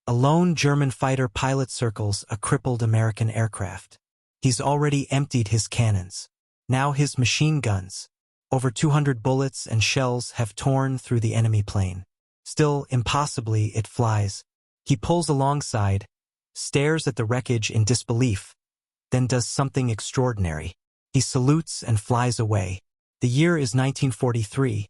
A lone German fighter pilot circles a crippled American aircraft. He's already emptied his cannons. Now his machine guns. Over 200 bullets and shells have torn through the enemy plane. Still, impossibly, it flies. He pulls alongside, stares at the wreckage in disbelief, then does something extraordinary. He salutes and flies away. The year is 1943,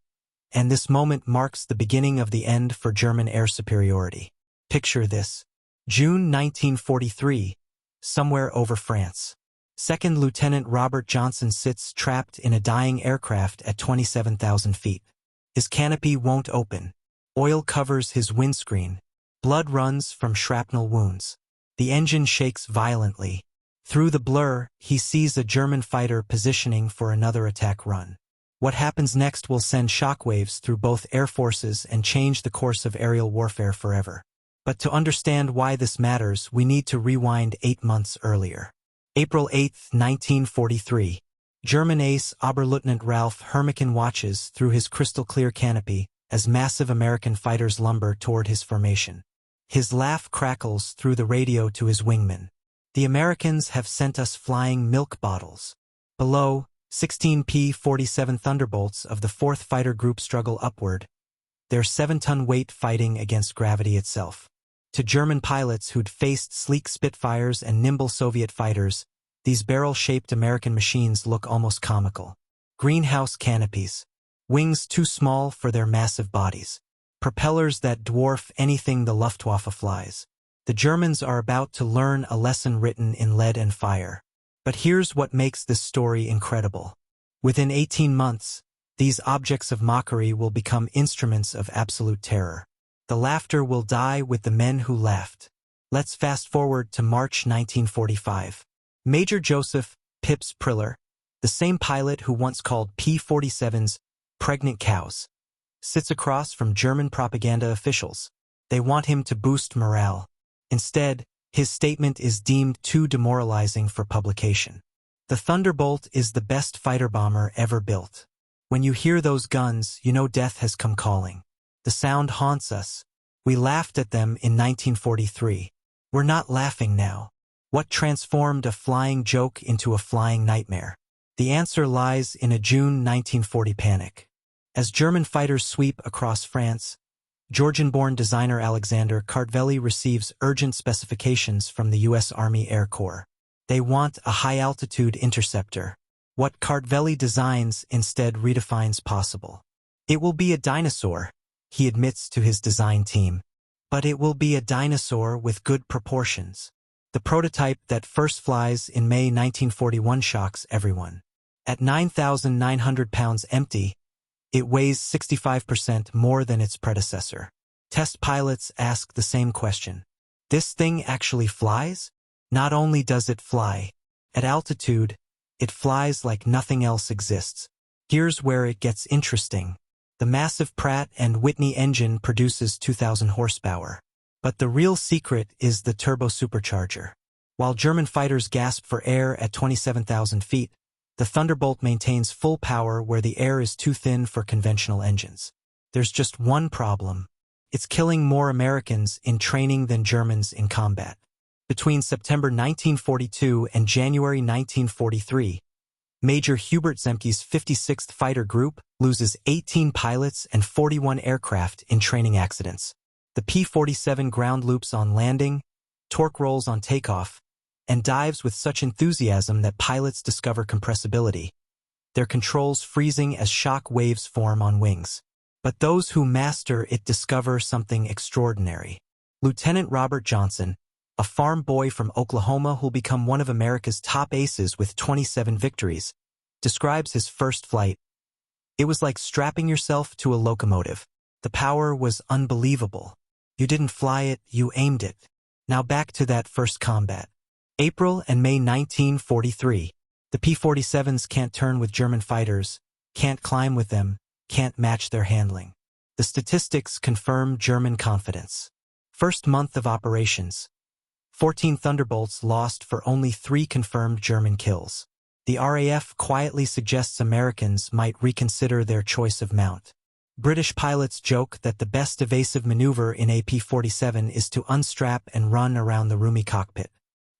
and this moment marks the beginning of the end for German air superiority. Picture this. June 1943, somewhere over France. Second Lieutenant Robert Johnson sits trapped in a dying aircraft at 27,000 feet. His canopy won't open. Oil covers his windscreen. Blood runs from shrapnel wounds. The engine shakes violently. Through the blur, he sees a German fighter positioning for another attack run. What happens next will send shockwaves through both air forces and change the course of aerial warfare forever. But to understand why this matters, we need to rewind 8 months earlier. April 8, 1943. German ace Oberleutnant Ralph Hermiken watches through his crystal-clear canopy as massive American fighters lumber toward his formation. His laugh crackles through the radio to his wingman. The Americans have sent us flying milk bottles. Below, 16 P-47 Thunderbolts of the 4th Fighter Group struggle upward, their 7-ton weight fighting against gravity itself. To German pilots who'd faced sleek Spitfires and nimble Soviet fighters, these barrel-shaped American machines look almost comical. Greenhouse canopies. Wings too small for their massive bodies. Propellers that dwarf anything the Luftwaffe flies. The Germans are about to learn a lesson written in lead and fire. But here's what makes this story incredible. Within 18 months, these objects of mockery will become instruments of absolute terror. The laughter will die with the men who laughed. Let's fast forward to March 1945. Major Joseph Pips Priller, the same pilot who once called P-47s pregnant cows, sits across from German propaganda officials. They want him to boost morale. Instead, his statement is deemed too demoralizing for publication. The Thunderbolt is the best fighter bomber ever built. When you hear those guns, you know death has come calling. The sound haunts us. We laughed at them in 1943. We're not laughing now. What transformed a flying joke into a flying nightmare? The answer lies in a June 1940 panic. As German fighters sweep across France, Georgian-born designer Alexander Kartveli receives urgent specifications from the U.S. Army Air Corps. They want a high-altitude interceptor. What Kartveli designs instead redefines possible. It will be a dinosaur, he admits to his design team. But it will be a dinosaur with good proportions. The prototype that first flies in May 1941 shocks everyone. At 9,900 pounds empty, it weighs 65% more than its predecessor. Test pilots ask the same question. This thing actually flies? Not only does it fly, at altitude, it flies like nothing else exists. Here's where it gets interesting. The massive Pratt & Whitney engine produces 2,000 horsepower. But the real secret is the turbo supercharger. While German fighters gasp for air at 27,000 feet, the Thunderbolt maintains full power where the air is too thin for conventional engines. There's just one problem. It's killing more Americans in training than Germans in combat. Between September 1942 and January 1943, Major Hubert Zemke's 56th Fighter Group loses 18 pilots and 41 aircraft in training accidents. The P-47 ground loops on landing, torque rolls on takeoff, and dives with such enthusiasm that pilots discover compressibility, their controls freezing as shock waves form on wings. But those who master it discover something extraordinary. Lieutenant Robert Johnson, a farm boy from Oklahoma who'll become one of America's top aces with 27 victories, describes his first flight. It was like strapping yourself to a locomotive. The power was unbelievable. You didn't fly it, you aimed it. Now back to that first combat. April and May 1943. The P-47s can't turn with German fighters, can't climb with them, can't match their handling. The statistics confirm German confidence. First month of operations. 14 Thunderbolts lost for only 3 confirmed German kills. The RAF quietly suggests Americans might reconsider their choice of mount. British pilots joke that the best evasive maneuver in a P-47 is to unstrap and run around the roomy cockpit.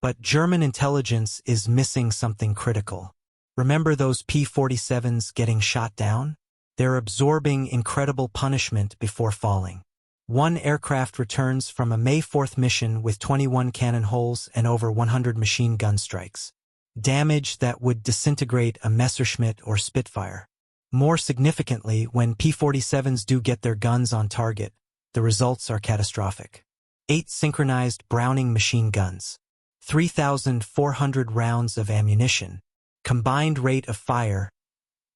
But German intelligence is missing something critical. Remember those P-47s getting shot down? They're absorbing incredible punishment before falling. One aircraft returns from a May 4th mission with 21 cannon holes and over 100 machine gun strikes. Damage that would disintegrate a Messerschmitt or Spitfire. More significantly, when P-47s do get their guns on target, the results are catastrophic. 8 synchronized Browning machine guns. 3,400 rounds of ammunition. Combined rate of fire,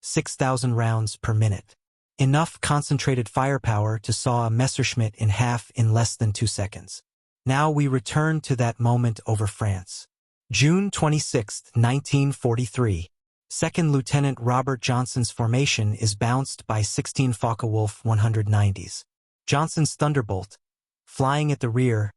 6,000 rounds per minute. Enough concentrated firepower to saw a Messerschmitt in half in less than 2 seconds. Now we return to that moment over France. June 26, 1943. Second Lieutenant Robert Johnson's formation is bounced by 16 Focke-Wulf 190s. Johnson's Thunderbolt, flying at the rear,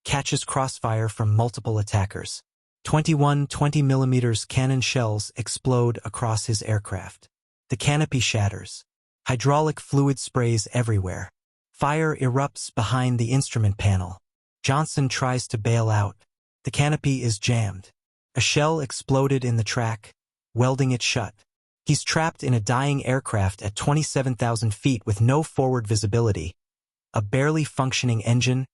catches crossfire from multiple attackers. 21 20mm cannon shells explode across his aircraft. The canopy shatters. Hydraulic fluid sprays everywhere. Fire erupts behind the instrument panel. Johnson tries to bail out. The canopy is jammed. A shell exploded in the track, welding it shut. He's trapped in a dying aircraft at 27,000 feet with no forward visibility, a barely functioning engine,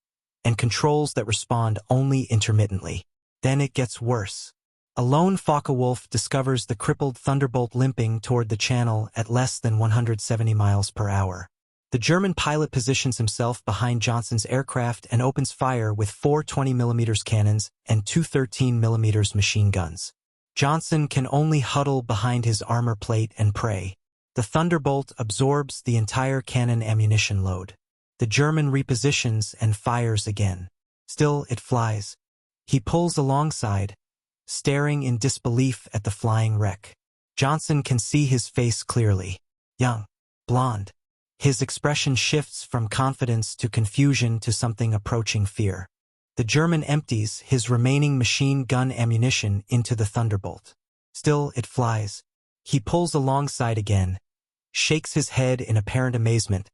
and controls that respond only intermittently. Then it gets worse. A lone Focke-Wulf discovers the crippled Thunderbolt limping toward the channel at less than 170 miles per hour. The German pilot positions himself behind Johnson's aircraft and opens fire with 4 20mm cannons and 2 13mm machine guns. Johnson can only huddle behind his armor plate and pray. The Thunderbolt absorbs the entire cannon ammunition load. The German repositions and fires again. Still, it flies. He pulls alongside, staring in disbelief at the flying wreck. Johnson can see his face clearly. Young, blonde. His expression shifts from confidence to confusion to something approaching fear. The German empties his remaining machine gun ammunition into the Thunderbolt. Still, it flies. He pulls alongside again, shakes his head in apparent amazement,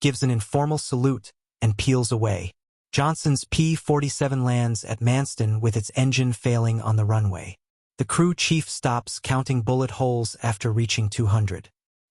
gives an informal salute, and peels away. Johnson's P-47 lands at Manston with its engine failing on the runway. The crew chief stops counting bullet holes after reaching 200.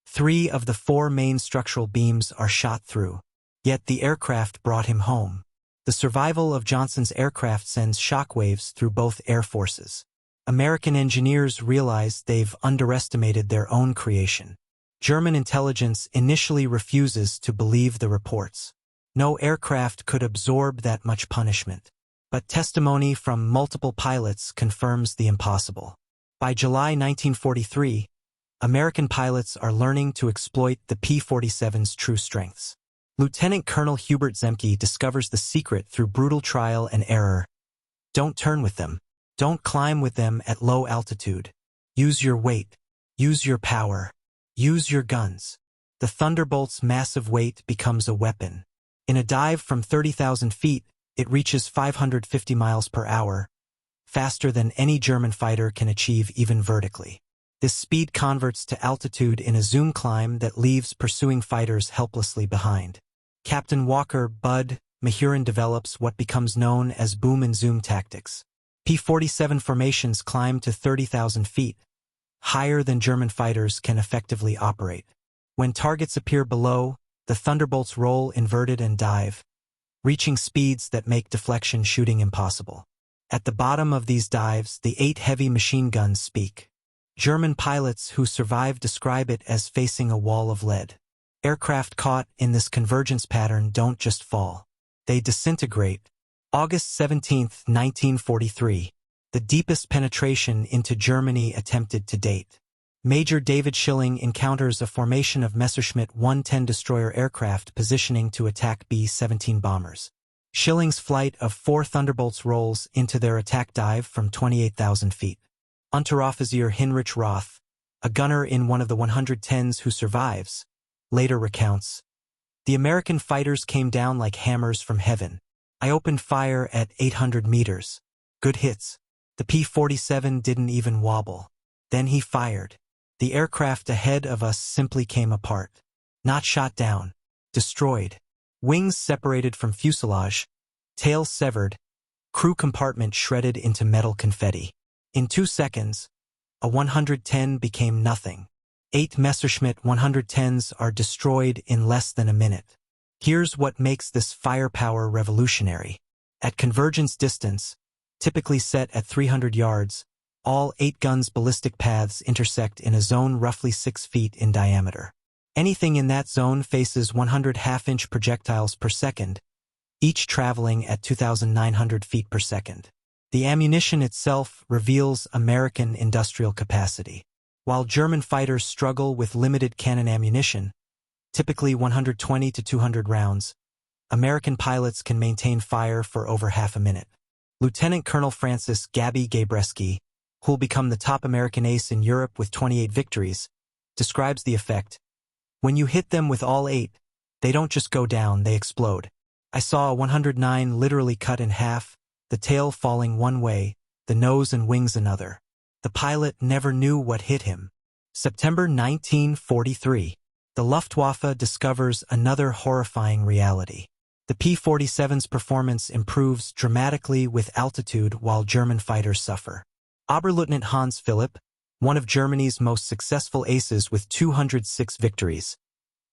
3 of the 4 main structural beams are shot through. Yet the aircraft brought him home. The survival of Johnson's aircraft sends shockwaves through both air forces. American engineers realize they've underestimated their own creation. German intelligence initially refuses to believe the reports. No aircraft could absorb that much punishment. But testimony from multiple pilots confirms the impossible. By July 1943, American pilots are learning to exploit the P-47's true strengths. Lieutenant Colonel Hubert Zemke discovers the secret through brutal trial and error. Don't turn with them. Don't climb with them at low altitude. Use your weight. Use your power. Use your guns. The Thunderbolt's massive weight becomes a weapon. In a dive from 30,000 feet, it reaches 550 miles per hour, faster than any German fighter can achieve even vertically. This speed converts to altitude in a zoom climb that leaves pursuing fighters helplessly behind. Captain Walker Bud Mahurin develops what becomes known as boom and zoom tactics. P-47 formations climb to 30,000 feet, higher than German fighters can effectively operate. When targets appear below, the Thunderbolts roll inverted and dive, reaching speeds that make deflection shooting impossible. At the bottom of these dives, the 8 heavy machine guns speak. German pilots who survive describe it as facing a wall of lead. Aircraft caught in this convergence pattern don't just fall. They disintegrate. August 17, 1943. The deepest penetration into Germany attempted to date. Major David Schilling encounters a formation of Messerschmitt 110 destroyer aircraft positioning to attack B-17 bombers. Schilling's flight of 4 Thunderbolts rolls into their attack dive from 28,000 feet. Unteroffizier Heinrich Roth, a gunner in one of the 110s who survives, later recounts, "The American fighters came down like hammers from heaven. I opened fire at 800 meters. Good hits. The P-47 didn't even wobble. Then he fired. The aircraft ahead of us simply came apart. Not shot down. Destroyed. Wings separated from fuselage. Tail severed. Crew compartment shredded into metal confetti. In 2 seconds, a 110 became nothing. 8 Messerschmitt 110s are destroyed in less than a minute. Here's what makes this firepower revolutionary. At convergence distance, typically set at 300 yards, all 8 guns' ballistic paths intersect in a zone roughly 6 feet in diameter. Anything in that zone faces 100 half-inch projectiles per second, each traveling at 2,900 feet per second. The ammunition itself reveals American industrial capacity. While German fighters struggle with limited cannon ammunition, typically 120 to 200 rounds, American pilots can maintain fire for over half a minute. Lieutenant Colonel Francis Gabby Gabreski, who'll become the top American ace in Europe with 28 victories, describes the effect. When you hit them with all 8, they don't just go down, they explode. I saw a 109 literally cut in half, the tail falling one way, the nose and wings another. The pilot never knew what hit him. September 1943. The Luftwaffe discovers another horrifying reality. The P-47's performance improves dramatically with altitude while German fighters suffer. Oberleutnant Hans Philipp, one of Germany's most successful aces with 206 victories,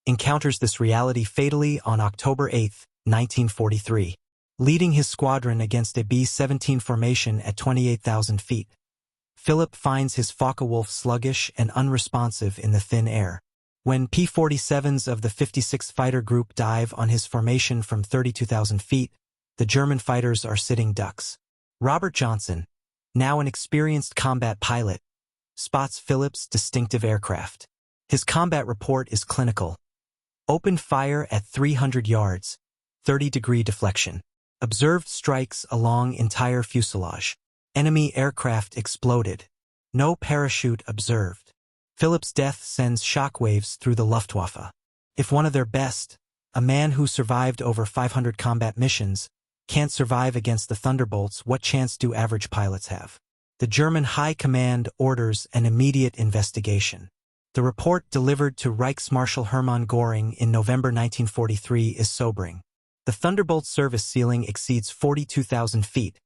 encounters this reality fatally on October 8, 1943. Leading his squadron against a B-17 formation at 28,000 feet. Philipp finds his Focke-Wulf sluggish and unresponsive in the thin air. When P-47s of the 56th Fighter Group dive on his formation from 32,000 feet, the German fighters are sitting ducks. Robert Johnson, now an experienced combat pilot, spots Philipp's distinctive aircraft. His combat report is clinical. Opened fire at 300 yards, 30-degree deflection. Observed strikes along entire fuselage. Enemy aircraft exploded. No parachute observed. Philipp's death sends shockwaves through the Luftwaffe. If one of their best, a man who survived over 500 combat missions, can't survive against the Thunderbolts, what chance do average pilots have? The German High Command orders an immediate investigation. The report delivered to Reichsmarschall Hermann Göring in November 1943 is sobering. The Thunderbolt service ceiling exceeds 42,000 feet,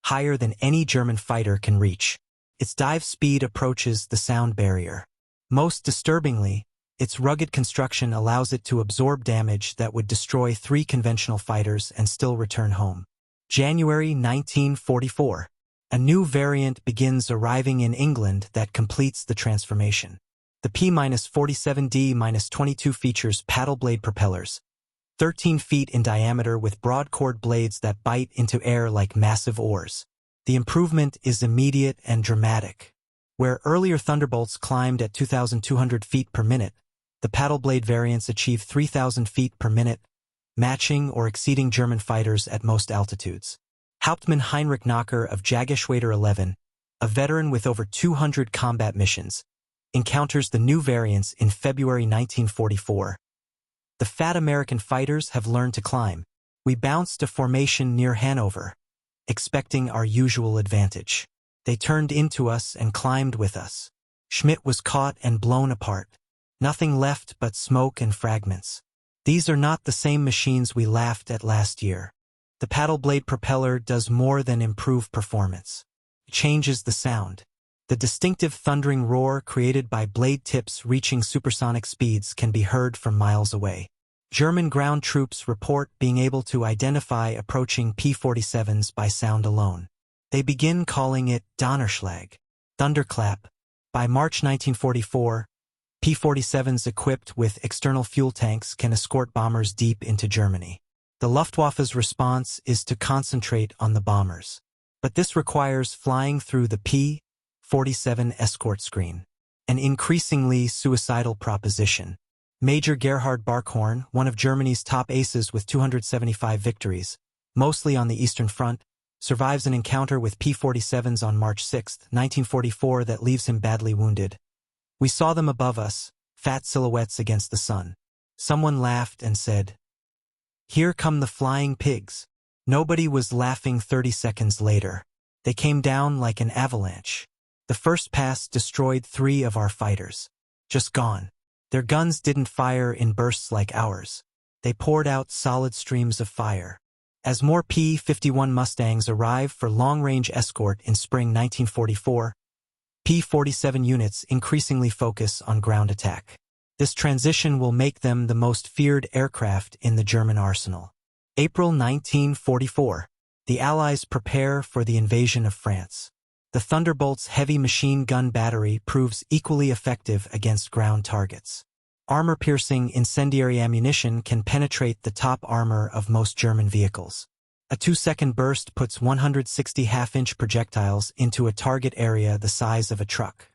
higher than any German fighter can reach. Its dive speed approaches the sound barrier. Most disturbingly, its rugged construction allows it to absorb damage that would destroy 3 conventional fighters and still return home. January 1944. A new variant begins arriving in England that completes the transformation. The P-47D-22 features paddle blade propellers, 13 feet in diameter with broad chord blades that bite into air like massive oars. The improvement is immediate and dramatic. Where earlier Thunderbolts climbed at 2,200 feet per minute, the paddle blade variants achieve 3,000 feet per minute, matching or exceeding German fighters at most altitudes. Hauptmann Heinrich Knocker of Jägerschwader 11, a veteran with over 200 combat missions, encounters the new variants in February 1944. The fat American fighters have learned to climb. We bounced a formation near Hanover, expecting our usual advantage. They turned into us and climbed with us. Schmidt was caught and blown apart. Nothing left but smoke and fragments. These are not the same machines we laughed at last year. The paddle blade propeller does more than improve performance. It changes the sound. The distinctive thundering roar created by blade tips reaching supersonic speeds can be heard from miles away. German ground troops report being able to identify approaching P-47s by sound alone. They begin calling it Donnerschlag, thunderclap. By March 1944, P-47s equipped with external fuel tanks can escort bombers deep into Germany. The Luftwaffe's response is to concentrate on the bombers. But this requires flying through the P-47 escort screen, an increasingly suicidal proposition. Major Gerhard Barkhorn, one of Germany's top aces with 275 victories, mostly on the Eastern Front, survives an encounter with P-47s on March 6, 1944 that leaves him badly wounded. We saw them above us, fat silhouettes against the sun. Someone laughed and said, "Here come the flying pigs." Nobody was laughing 30 seconds later. They came down like an avalanche. The first pass destroyed 3 of our fighters. Just gone. Their guns didn't fire in bursts like ours. They poured out solid streams of fire. As more P-51 Mustangs arrive for long-range escort in spring 1944, P-47 units increasingly focus on ground attack. This transition will make them the most feared aircraft in the German arsenal. April 1944. The Allies prepare for the invasion of France. The Thunderbolt's heavy machine gun battery proves equally effective against ground targets. Armor-piercing incendiary ammunition can penetrate the top armor of most German vehicles. A 2-second burst puts 160 half-inch projectiles into a target area the size of a truck.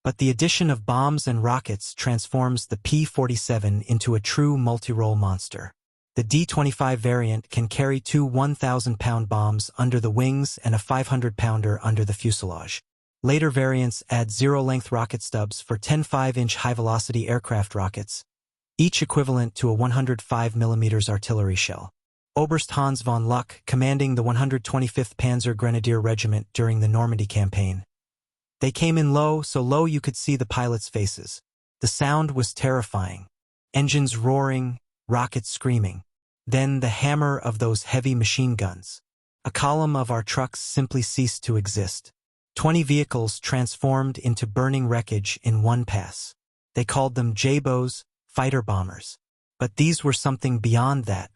But the addition of bombs and rockets transforms the P-47 into a true multi-role monster. The D-25 variant can carry two 1,000-pound bombs under the wings and a 500-pounder under the fuselage. Later variants add zero-length rocket stubs for 10 5-inch high-velocity aircraft rockets, each equivalent to a 105 mm artillery shell. Oberst Hans von Luck, commanding the 125th Panzer Grenadier Regiment during the Normandy campaign. They came in low, so low you could see the pilots' faces. The sound was terrifying. Engines roaring, rockets screaming. Then the hammer of those heavy machine guns. A column of our trucks simply ceased to exist. 20 vehicles transformed into burning wreckage in one pass. They called them J-bows, fighter bombers. But these were something beyond that.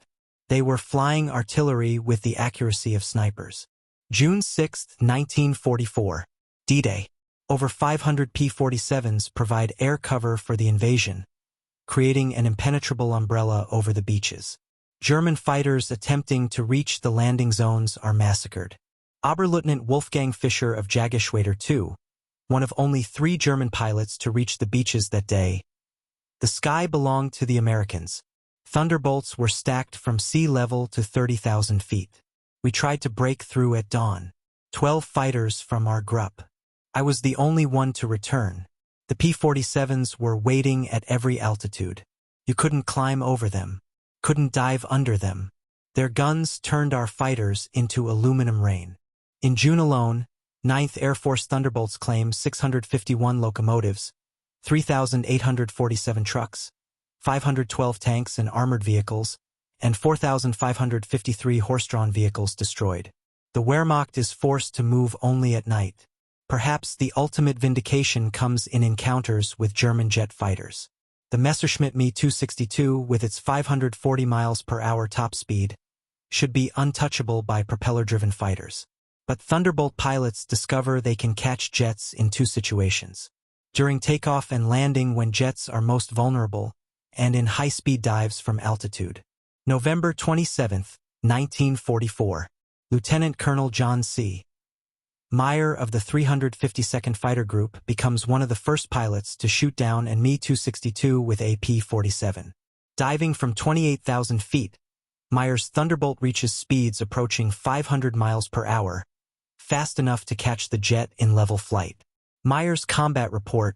They were flying artillery with the accuracy of snipers. June 6, 1944. D-Day. Over 500 P-47s provide air cover for the invasion, creating an impenetrable umbrella over the beaches. German fighters attempting to reach the landing zones are massacred. Oberleutnant Wolfgang Fischer of Jagdgeschwader II, one of only 3 German pilots to reach the beaches that day. The sky belonged to the Americans. Thunderbolts were stacked from sea level to 30,000 feet. We tried to break through at dawn. 12 fighters from our group. I was the only one to return. The P-47s were waiting at every altitude. You couldn't climb over them, couldn't dive under them. Their guns turned our fighters into aluminum rain. In June alone, 9th Air Force Thunderbolts claim 651 locomotives, 3,847 trucks, 512 tanks and armored vehicles, and 4,553 horse-drawn vehicles destroyed. The Wehrmacht is forced to move only at night. Perhaps the ultimate vindication comes in encounters with German jet fighters. The Messerschmitt Me 262, with its 540 miles per hour top speed, should be untouchable by propeller-driven fighters. But Thunderbolt pilots discover they can catch jets in 2 situations: during takeoff and landing when jets are most vulnerable, and in high-speed dives from altitude. November 27, 1944. Lieutenant Colonel John C. Meyer of the 352nd Fighter Group becomes one of the first pilots to shoot down an Me-262 with a P-47. Diving from 28,000 feet, Meyer's Thunderbolt reaches speeds approaching 500 miles per hour, fast enough to catch the jet in level flight. Meyer's combat report: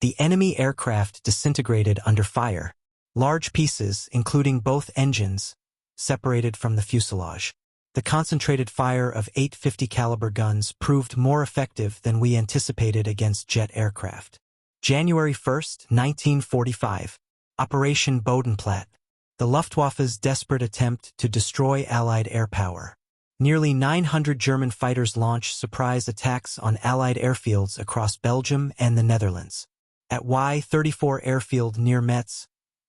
the enemy aircraft disintegrated under fire. Large pieces, including both engines, separated from the fuselage. The concentrated fire of 850 caliber guns proved more effective than we anticipated against jet aircraft. January 1, 1945. Operation Bodenplatte. The Luftwaffe's desperate attempt to destroy Allied air power. Nearly 900 German fighters launch surprise attacks on Allied airfields across Belgium and the Netherlands. At Y-34 airfield near Metz,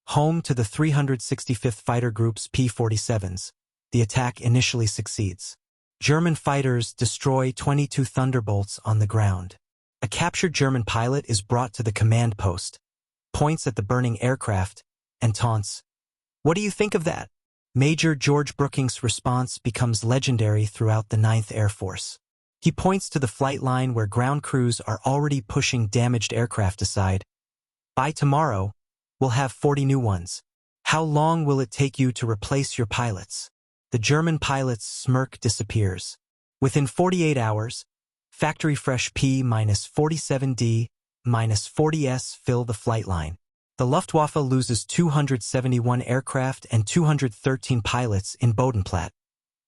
home to the 365th Fighter Group's P-47s, the attack initially succeeds. German fighters destroy 22 Thunderbolts on the ground. A captured German pilot is brought to the command post, points at the burning aircraft, and taunts, "What do you think of that?" Major George Brooking's response becomes legendary throughout the 9th Air Force. He points to the flight line where ground crews are already pushing damaged aircraft aside. "By tomorrow, we'll have 40 new ones. How long will it take you to replace your pilots?" The German pilot's smirk disappears. Within 48 hours, factory-fresh P-47D-40s fill the flight line. The Luftwaffe loses 271 aircraft and 213 pilots in Bodenplatte,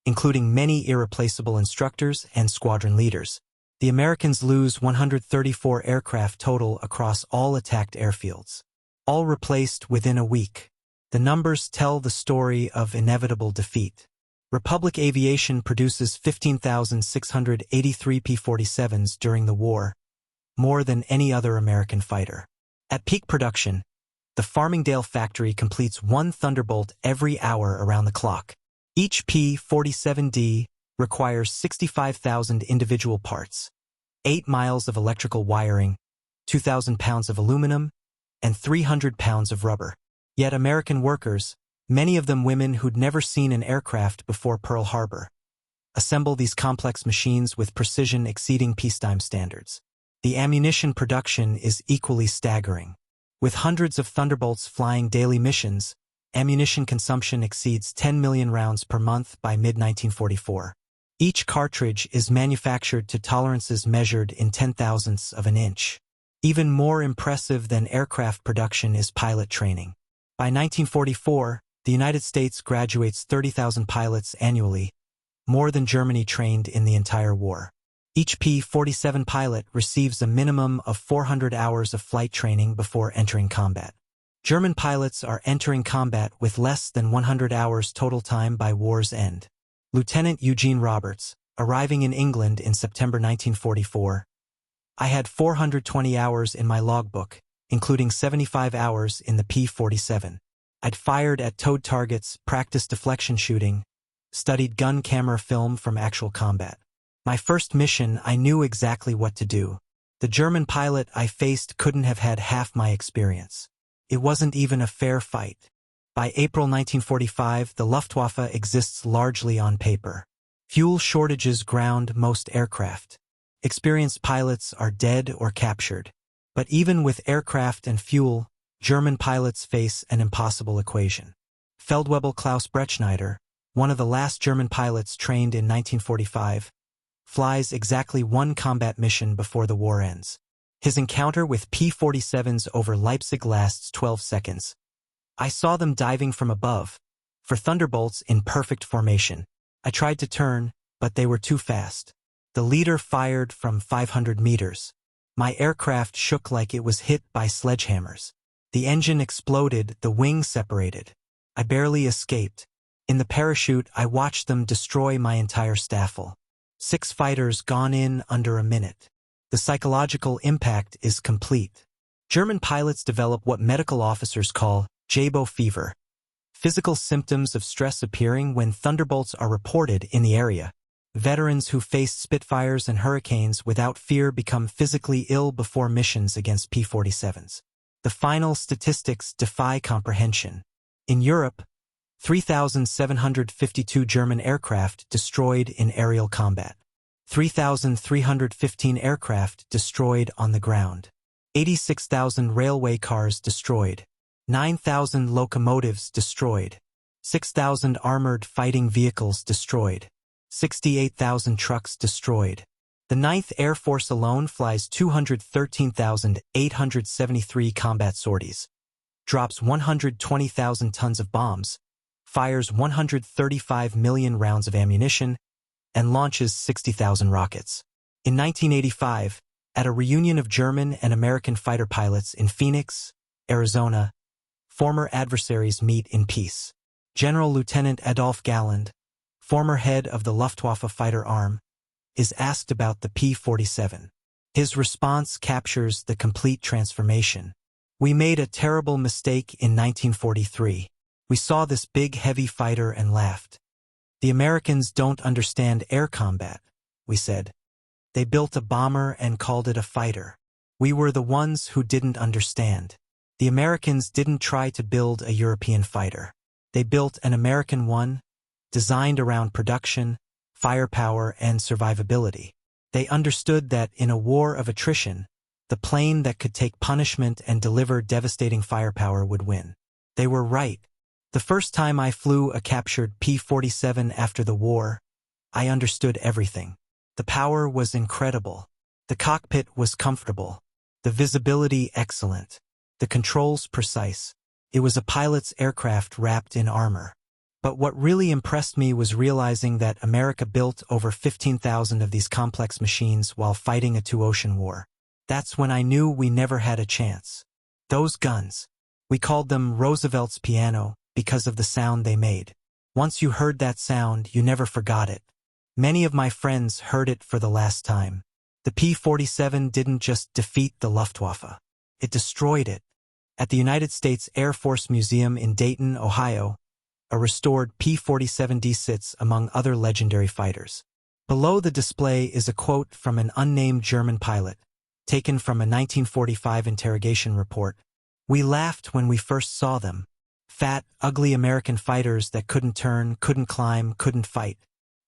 including many irreplaceable instructors and squadron leaders. The Americans lose 134 aircraft total across all attacked airfields. all replaced within a week. The numbers tell the story of inevitable defeat. Republic Aviation produces 15,683 P-47s during the war, more than any other American fighter. At peak production, the Farmingdale factory completes one Thunderbolt every hour around the clock. Each P-47D requires 65,000 individual parts, 8 miles of electrical wiring, 2,000 pounds of aluminum, and 300 pounds of rubber. Yet American workers, many of them women who'd never seen an aircraft before Pearl Harbor, assemble these complex machines with precision exceeding peacetime standards. The ammunition production is equally staggering. With hundreds of Thunderbolts flying daily missions, ammunition consumption exceeds 10 million rounds per month by mid-1944. Each cartridge is manufactured to tolerances measured in 10,000ths of an inch. Even more impressive than aircraft production is pilot training. By 1944, the United States graduates 30,000 pilots annually, more than Germany trained in the entire war. Each P-47 pilot receives a minimum of 400 hours of flight training before entering combat. German pilots are entering combat with less than 100 hours total time by war's end. Lieutenant Eugene Roberts, arriving in England in September 1944. I had 420 hours in my logbook, including 75 hours in the P-47. I'd fired at towed targets, practiced deflection shooting, studied gun camera film from actual combat. My first mission, I knew exactly what to do. The German pilot I faced couldn't have had half my experience. It wasn't even a fair fight. By April 1945, the Luftwaffe exists largely on paper. Fuel shortages ground most aircraft. Experienced pilots are dead or captured. But even with aircraft and fuel, German pilots face an impossible equation. Feldwebel Klaus Bretschneider, one of the last German pilots trained in 1945, flies exactly one combat mission before the war ends. His encounter with P-47s over Leipzig lasts 12 seconds. I saw them diving from above, for Thunderbolts in perfect formation. I tried to turn, but they were too fast. The leader fired from 500 meters. My aircraft shook like it was hit by sledgehammers. The engine exploded, the wing separated. I barely escaped. In the parachute, I watched them destroy my entire staffel. 6 fighters gone in under a minute. The psychological impact is complete. German pilots develop what medical officers call Jabo fever, physical symptoms of stress appearing when Thunderbolts are reported in the area. Veterans who faced Spitfires and Hurricanes without fear become physically ill before missions against P-47s. The final statistics defy comprehension. In Europe, 3,752 German aircraft destroyed in aerial combat. 3,315 aircraft destroyed on the ground. 86,000 railway cars destroyed. 9,000 locomotives destroyed. 6,000 armored fighting vehicles destroyed. 68,000 trucks destroyed. The 9th Air Force alone flies 213,873 combat sorties, drops 120,000 tons of bombs, fires 135 million rounds of ammunition, and launches 60,000 rockets. In 1985, at a reunion of German and American fighter pilots in Phoenix, Arizona, former adversaries meet in peace. General Lieutenant Adolf Galland, former head of the Luftwaffe fighter arm, is asked about the P-47. His response captures the complete transformation. We made a terrible mistake in 1943. We saw this big heavy fighter and laughed. The Americans don't understand air combat, we said. They built a bomber and called it a fighter. We were the ones who didn't understand. The Americans didn't try to build a European fighter. They built an American one, designed around production, firepower, and survivability. They understood that in a war of attrition, the plane that could take punishment and deliver devastating firepower would win. They were right. The first time I flew a captured P-47 after the war, I understood everything. The power was incredible. The cockpit was comfortable. The visibility excellent. The controls precise. It was a pilot's aircraft wrapped in armor. But what really impressed me was realizing that America built over 15,000 of these complex machines while fighting a two-ocean war. That's when I knew we never had a chance. Those guns. We called them Roosevelt's piano because of the sound they made. Once you heard that sound, you never forgot it. Many of my friends heard it for the last time. The P-47 didn't just defeat the Luftwaffe. It destroyed it. At the United States Air Force Museum in Dayton, Ohio, a restored P-47D sits among other legendary fighters. Below the display is a quote from an unnamed German pilot, taken from a 1945 interrogation report. "We laughed when we first saw them. Fat, ugly American fighters that couldn't turn, couldn't climb, couldn't fight.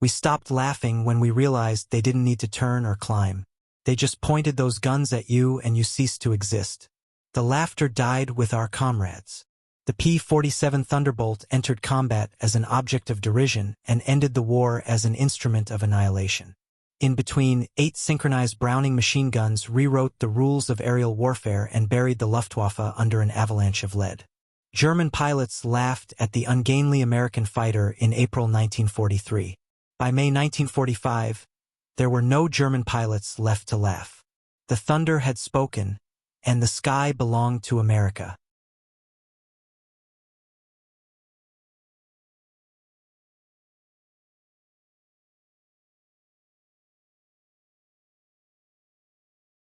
We stopped laughing when we realized they didn't need to turn or climb. They just pointed those guns at you and you ceased to exist." The laughter died with our comrades. The P-47 Thunderbolt entered combat as an object of derision and ended the war as an instrument of annihilation. In between, 8 synchronized Browning machine guns rewrote the rules of aerial warfare and buried the Luftwaffe under an avalanche of lead. German pilots laughed at the ungainly American fighter in April 1943. By May 1945, there were no German pilots left to laugh. The thunder had spoken, and the sky belonged to America.